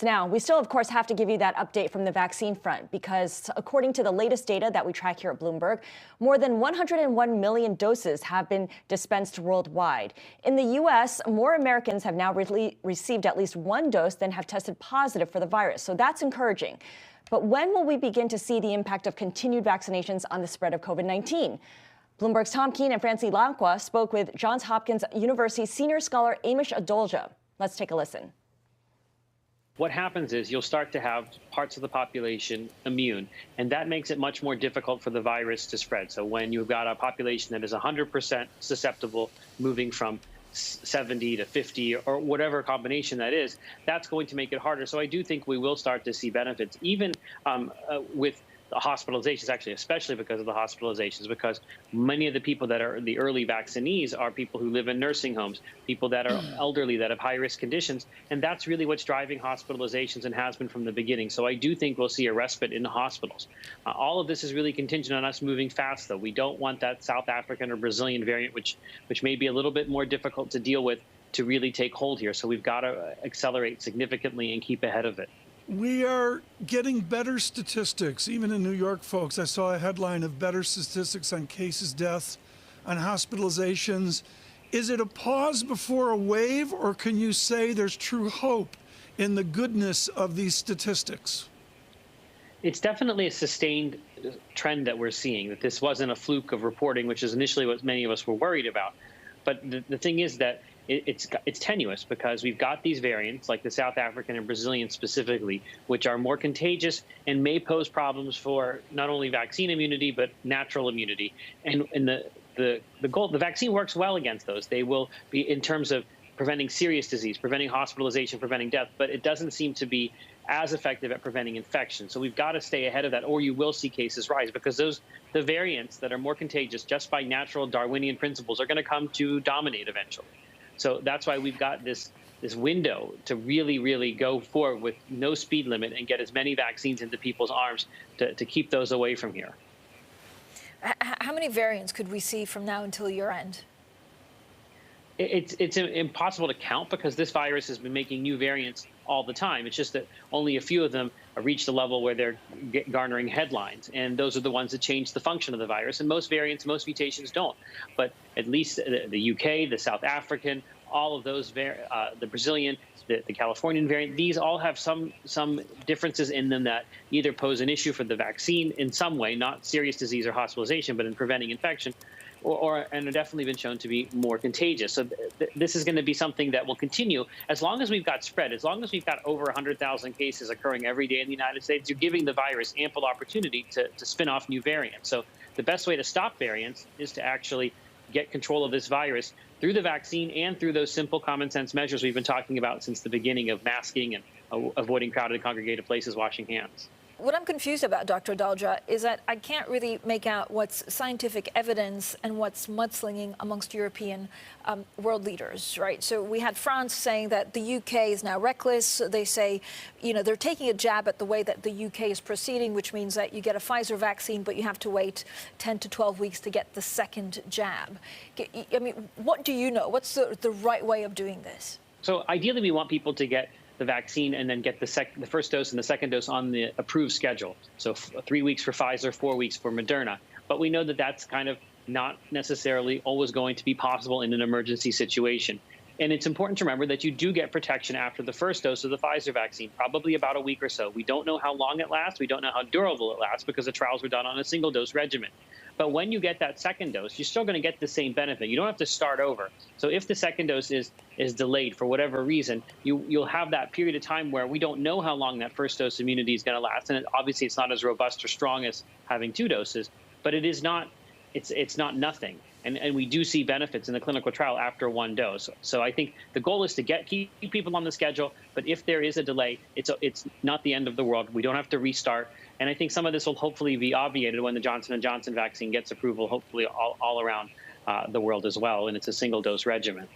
Now, we still, of course, have to give you that update from the vaccine front because according to the latest data that we track here at Bloomberg, more than 101 million doses have been dispensed worldwide. In the U.S., more Americans have now received at least one dose than have tested positive for the virus. So that's encouraging. But when will we begin to see the impact of continued vaccinations on the spread of COVID-19? Bloomberg's Tom Keene and Francie Lacqua spoke with Johns Hopkins University senior scholar Amish Adolja. Let's take a listen. What happens is you'll start to have parts of the population immune, and that makes it much more difficult for the virus to spread. So when you've got a population that is 100% susceptible, moving from 70 to 50 or whatever combination that is, that's going to make it harder. So I do think we will start to see benefits, even with the hospitalizations, actually, especially because of the hospitalizations, because many of the people that are the early vaccinees are people who live in nursing homes, people that are elderly, that have high-risk conditions, and that's really what's driving hospitalizations and has been from the beginning. So I do think we'll see a respite in the hospitals. All of this is really contingent on us moving fast, though. We don't want that South African or Brazilian variant, which may be a little bit more difficult to deal with, to really take hold here. So we've got to accelerate significantly and keep ahead of it. We are getting better statistics, even in New York, folks. I saw a headline of better statistics on cases, deaths, on hospitalizations. Is it a pause before a wave, or can you say there's true hope in the goodness of these statistics? It's definitely a sustained trend that we're seeing, that this wasn't a fluke of reporting, which is initially what many of us were worried about. But the thing is that it's tenuous because we've got these variants, like the South African and Brazilian specifically, which are more contagious and may pose problems for not only vaccine immunity, but natural immunity. And the vaccine works well against those. They will be in terms of preventing serious disease, preventing hospitalization, preventing death, but it doesn't seem to be as effective at preventing infection. So we've got to stay ahead of that, or you will see cases rise, because the variants that are more contagious just by natural Darwinian principles are going to come to dominate eventually. So that's why we've got this window to really go forward with no speed limit and get as many vaccines into people's arms to keep those away from here. How many variants could we see from now until year end? It's impossible to count because this virus has been making new variants all the time. It's just that only a few of them have reached a level where they're garnering headlines. And those are the ones that change the function of the virus. And most variants, most mutations don't. But at least the UK, the South African, all of those, the Brazilian, the Californian variant, these all have some differences in them that either pose an issue for the vaccine in some way, not serious disease or hospitalization, but in preventing infection, and have definitely been shown to be more contagious. So this is going to be something that will continue as long as we've got spread, as long as we've got over 100,000 cases occurring every day in the United States. You're giving the virus ample opportunity to spin off new variants. So the best way to stop variants is to actually get control of this virus through the vaccine and through those simple common sense measures we've been talking about since the beginning of masking and avoiding crowded and congregated places, washing hands. What I'm confused about, Dr. Adolja, is that I can't really make out what's scientific evidence and what's mudslinging amongst European world leaders, right? So we had France saying that the UK is now reckless. They say, they're taking a jab at the way that the UK is proceeding, which means that you get a Pfizer vaccine, but you have to wait 10 to 12 weeks to get the second jab. I mean, what do you know? What's the right way of doing this? So ideally, we want people to get the vaccine and then get the first dose and the second dose on the approved schedule. So 3 weeks for Pfizer, 4 weeks for Moderna. But we know that that's kind of not necessarily always going to be possible in an emergency situation. And it's important to remember that you do get protection after the first dose of the Pfizer vaccine, probably about a week or so. We don't know how long it lasts. We don't know how durable it lasts because the trials were done on a single dose regimen. But when you get that second dose, you're still going to get the same benefit. You don't have to start over. So if the second dose is delayed for whatever reason, you'll have that period of time where we don't know how long that first dose immunity is going to last. And obviously, it's not as robust or strong as having 2 doses, but it is not. It's not nothing. And we do see benefits in the clinical trial after 1 dose. So I think the goal is to keep people on the schedule. But if there is a delay, it's not the end of the world. We don't have to restart. And I think some of this will hopefully be obviated when the Johnson & Johnson vaccine gets approval, hopefully all around the world as well. And it's a single dose regimen.